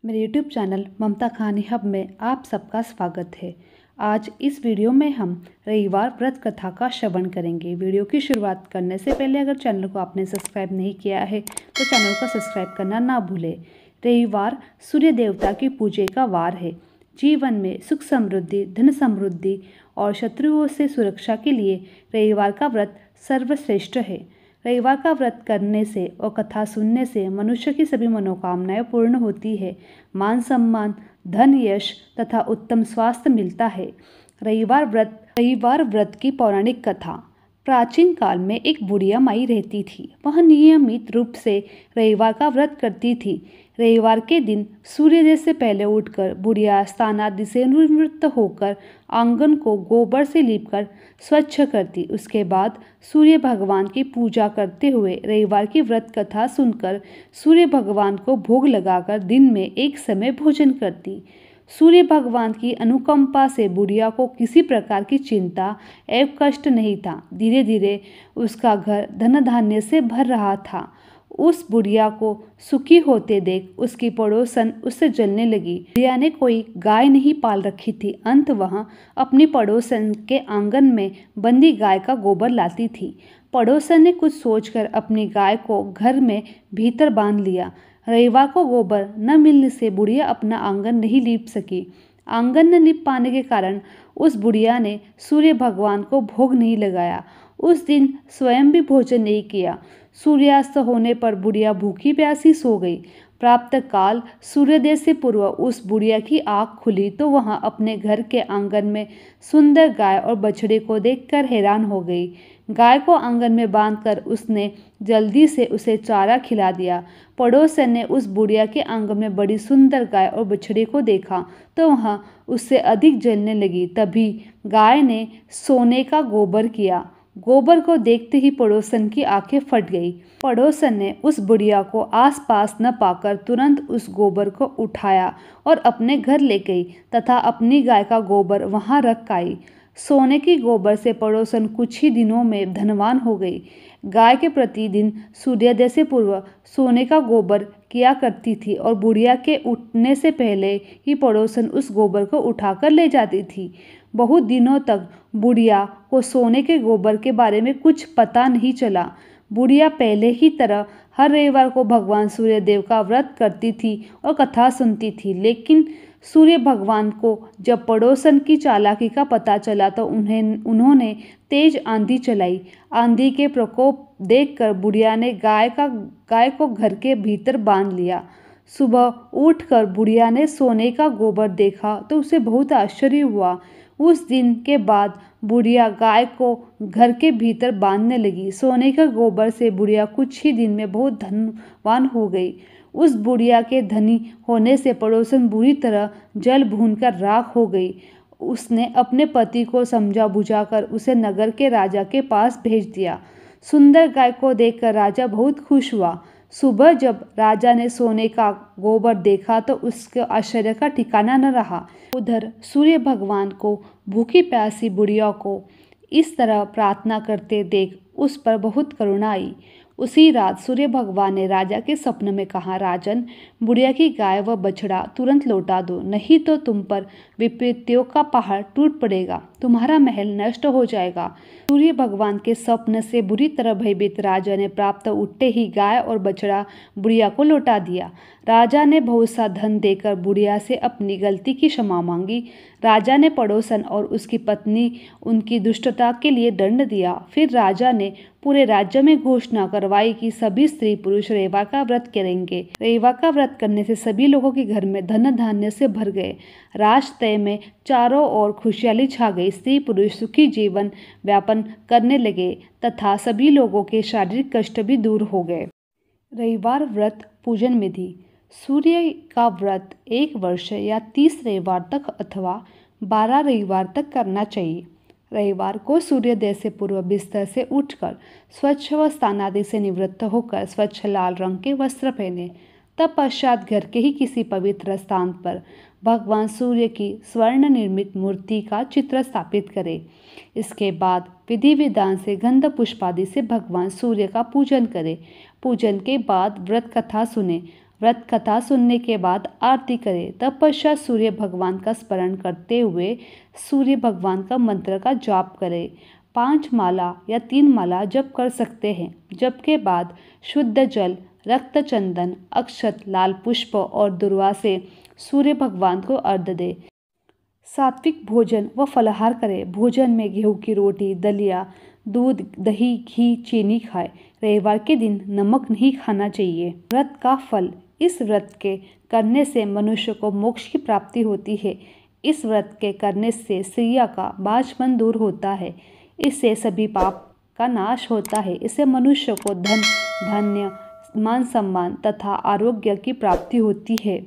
मेरे YouTube channel ममता कहानी hub में आप सबका स्वागत है। आज इस वीडियो में हम रविवार व्रत कथा का श्रवण करेंगे। वीडियो की शुरुआत करने से पहले अगर चैनल को आपने सब्सक्राइब नहीं किया है तो चैनल को सब्सक्राइब करना ना भूलें। रविवार सूर्य देवता की पूजा का वार है। जीवन में सुख समृद्धि, धन समृद्धि और शत्रुओं से सुरक्षा के लिए रविवार का व्रत सर्वश्रेष्ठ है। रविवार का व्रत करने से और कथा सुनने से मनुष्य की सभी मनोकामनाएं पूर्ण होती है। मान सम्मान, धन, यश तथा उत्तम स्वास्थ्य मिलता है। रविवार व्रत की पौराणिक कथा। प्राचीन काल में एक बुढ़िया माई रहती थी। वह नियमित रूप से रविवार का व्रत करती थी। रविवार के दिन सूर्योदय से पहले उठकर बुढ़िया स्नानादि से निवृत्त होकर आंगन को गोबर से लीपकर स्वच्छ करती। उसके बाद सूर्य भगवान की पूजा करते हुए रविवार की व्रत कथा सुनकर सूर्य भगवान को भोग लगाकर दिन में एक समय भोजन करती। सूर्य भगवान की अनुकंपा से बुढ़िया को किसी प्रकार की चिंता एवं कष्ट नहीं था। धीरे धीरे उसका घर धन धान्य से भर रहा था। उस बुढ़िया को सुखी होते देख उसकी पड़ोसन उससे जलने लगी। बुढ़िया ने कोई गाय नहीं पाल रखी थी। अंत वह अपनी पड़ोसन के आंगन में बंदी गाय का गोबर लाती थी। पड़ोसन ने कुछ सोचकर अपनी गाय को घर में भीतर बांध लिया। रविवार को गोबर न मिलने से बुढ़िया अपना आंगन नहीं लीप सकी। आंगन न लीप पाने के कारण उस बुढ़िया ने सूर्य भगवान को भोग नहीं लगाया। उस दिन स्वयं भी भोजन नहीं किया। सूर्यास्त होने पर बुढ़िया भूखी प्यासी सो गई। प्रातः काल सूर्योदय से पूर्व उस बुढ़िया की आँख खुली तो वह अपने घर के आंगन में सुंदर गाय और बछड़े को देखकर हैरान हो गई। गाय को आंगन में बांधकर उसने जल्दी से उसे चारा खिला दिया। पड़ोसन ने उस बुढ़िया के आंगन में बड़ी सुंदर गाय और बछड़े को देखा तो वह उससे अधिक जलने लगी। तभी गाय ने सोने का गोबर किया। गोबर को देखते ही पड़ोसन की आंखें फट गई। पड़ोसन ने उस बुढ़िया को आसपास न पाकर तुरंत उस गोबर को उठाया और अपने घर ले गई तथा अपनी गाय का गोबर वहां रख आई। सोने की गोबर से पड़ोसन कुछ ही दिनों में धनवान हो गई। गाय के प्रतिदिन सूर्योदय से पूर्व सोने का गोबर किया करती थी और बुढ़िया के उठने से पहले ही पड़ोसन उस गोबर को उठाकर ले जाती थी। बहुत दिनों तक बुढ़िया को सोने के गोबर के बारे में कुछ पता नहीं चला। बुढ़िया पहले ही तरह हर रविवार को भगवान सूर्यदेव का व्रत करती थी और कथा सुनती थी। लेकिन सूर्य भगवान को जब पड़ोसन की चालाकी का पता चला तो उन्होंने तेज आंधी चलाई। आंधी के प्रकोप देखकर बुढ़िया ने गाय को घर के भीतर बांध लिया। सुबह उठकर बुढ़िया ने सोने का गोबर देखा तो उसे बहुत आश्चर्य हुआ। उस दिन के बाद बुढ़िया गाय को घर के भीतर बांधने लगी। सोने के गोबर से बुढ़िया कुछ ही दिन में बहुत धनवान हो गई। उस बुढ़िया के धनी होने से पड़ोसन बुरी तरह जल भूनकर राख हो गई। उसने अपने पति को समझा बुझाकर उसे नगर के राजा के पास भेज दिया। सुंदर गाय को देखकर राजा बहुत खुश हुआ। सुबह जब राजा ने सोने का गोबर देखा तो उसके आश्चर्य का ठिकाना न रहा। उधर सूर्य भगवान को भूखी प्यासी बुढ़िया को इस तरह प्रार्थना करते देख उस पर बहुत करुणा आई। उसी रात सूर्य भगवान ने राजा के स्वप्न में कहा, राजन, बुढ़िया की गाय व बछड़ा तुरंत लौटा दो, नहीं तो तुम पर विपत्तियों का पहाड़ टूट पड़ेगा, तुम्हारा महल नष्ट हो जाएगा। सूर्य भगवान के स्वप्न से बुरी तरह भयभीत राजा ने प्राप्त उठते ही गाय और बछड़ा बुढ़िया को लौटा दिया। राजा ने बहुत सा धन देकर बुढ़िया से अपनी गलती की क्षमा मांगी। राजा ने पड़ोसन और उसकी पत्नी उनकी दुष्टता के लिए दंड दिया। फिर राजा ने पूरे राज्य में घोषणा करवाई कि सभी स्त्री पुरुष रविवार का व्रत करेंगे। रविवार का व्रत करने से सभी लोगों के घर में धन धान्य से भर गए। राष्ट्र में चारों ओर खुशहाली छा गई। स्त्री पुरुष सुखी जीवन व्यापन करने लगे तथा सभी लोगों के शारीरिक कष्ट भी दूर हो गए। रविवार व्रत पूजन विधि। सूर्य का व्रत 1 वर्ष या 30 रविवार तक अथवा 12 रविवार तक करना चाहिए। रविवार को सूर्योदय से पूर्व बिस्तर से उठकर स्वच्छ व स्नानादि से निवृत्त होकर स्वच्छ लाल रंग के वस्त्र पहने। तत्पश्चात घर के ही किसी पवित्र स्थान पर भगवान सूर्य की स्वर्ण निर्मित मूर्ति का चित्र स्थापित करें। इसके बाद विधि विधान से गंध पुष्पादि से भगवान सूर्य का पूजन करें। पूजन के बाद व्रत कथा सुने। व्रत कथा सुनने के बाद आरती करें। तत्पश्चात सूर्य भगवान का स्मरण करते हुए सूर्य भगवान का मंत्र का जाप करें। 5 माला या 3 माला जप कर सकते हैं। जप के बाद शुद्ध जल, रक्त चंदन, अक्षत, लाल पुष्प और दुर्वा से सूर्य भगवान को अर्घ्य दें। सात्विक भोजन व फलाहार करें। भोजन में गेहूं की रोटी, दलिया, दूध, दही, घी, चीनी खाएं। रविवार के दिन नमक नहीं खाना चाहिए। व्रत का फल। इस व्रत के करने से मनुष्य को मोक्ष की प्राप्ति होती है। इस व्रत के करने से स्त्रियों का बाझपन दूर होता है। इससे सभी पाप का नाश होता है। इससे मनुष्य को धन, धान्य, मान सम्मान तथा आरोग्य की प्राप्ति होती है।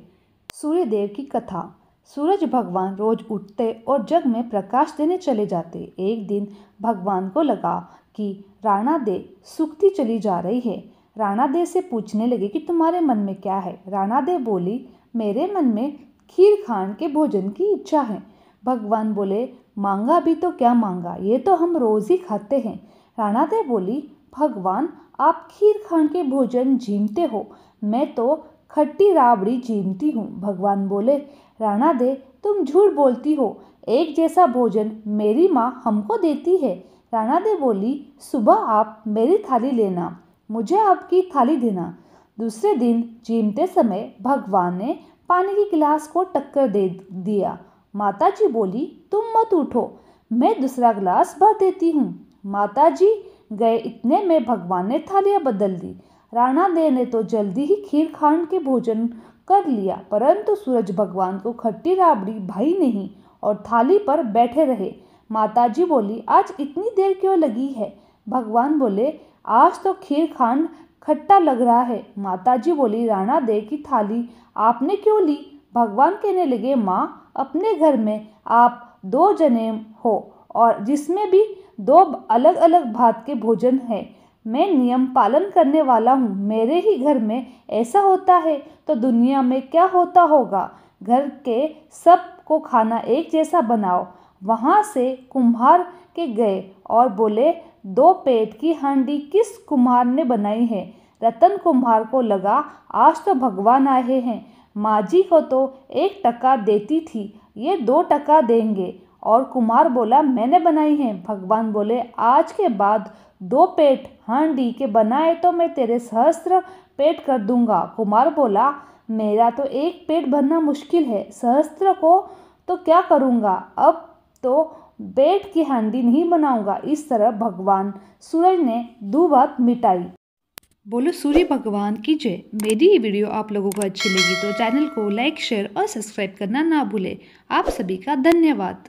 सूर्यदेव की कथा। सूरज भगवान रोज उठते और जग में प्रकाश देने चले जाते। एक दिन भगवान को लगा कि राणा दे सूखती चली जा रही है। राणा दे से पूछने लगे कि तुम्हारे मन में क्या है। राणा दे बोली, मेरे मन में खीर खांड के भोजन की इच्छा है। भगवान बोले, मांगा भी तो क्या मांगा, ये तो हम रोज ही खाते हैं। राणा दे बोली, भगवान आप खीर खांड के भोजन जीमते हो, मैं तो खट्टी राबड़ी जीमती हूँ। भगवान बोले, राणा दे तुम झूठ बोलती हो, एक जैसा भोजन मेरी माँ हमको देती है। राणा दे बोली, सुबह आप मेरी थाली लेना, मुझे आपकी थाली देना। दूसरे दिन जीमते समय भगवान ने पानी के गिलास को टक्कर दे दिया। माताजी बोली, तुम मत उठो, मैं दूसरा गिलास भर देती हूँ। माताजी गए, इतने में भगवान ने थालियाँ बदल दी। राणा दे ने तो जल्दी ही खीर खांड के भोजन कर लिया, परंतु सूरज भगवान को खट्टी राबड़ी भाई नहीं और थाली पर बैठे रहे। माताजी बोली, आज इतनी देर क्यों लगी है। भगवान बोले, आज तो खीर खांड खट्टा लग रहा है। माताजी बोली, राणा दे की थाली आपने क्यों ली। भगवान कहने लगे, माँ अपने घर में आप 2 जने हो और जिसमें भी 2 अलग अलग भात के भोजन है। मैं नियम पालन करने वाला हूँ। मेरे ही घर में ऐसा होता है तो दुनिया में क्या होता होगा। घर के सबको खाना एक जैसा बनाओ। वहाँ से कुम्हार के गए और बोले, 2 पेट की हांडी किस कुम्हार ने बनाई है। रतन कुम्हार को लगा, आज तो भगवान आए हैं। माँ जी को तो 1 टका देती थी, ये 2 टका देंगे। और कुम्हार बोला, मैंने बनाई है। भगवान बोले, आज के बाद 2 पेट हांडी के बनाए तो मैं तेरे सहस्त्र पेट कर दूंगा। कुम्हार बोला, मेरा तो 1 पेट भरना मुश्किल है, सहस्त्र को तो क्या करूँगा। अब तो पेट की हांडी नहीं बनाऊंगा। इस तरह भगवान सूरज ने 2 बात मिटाई। बोलो सूर्य भगवान की जय। मेरी ये वीडियो आप लोगों को अच्छी लगी तो चैनल को लाइक, शेयर और सब्सक्राइब करना ना भूलें। आप सभी का धन्यवाद।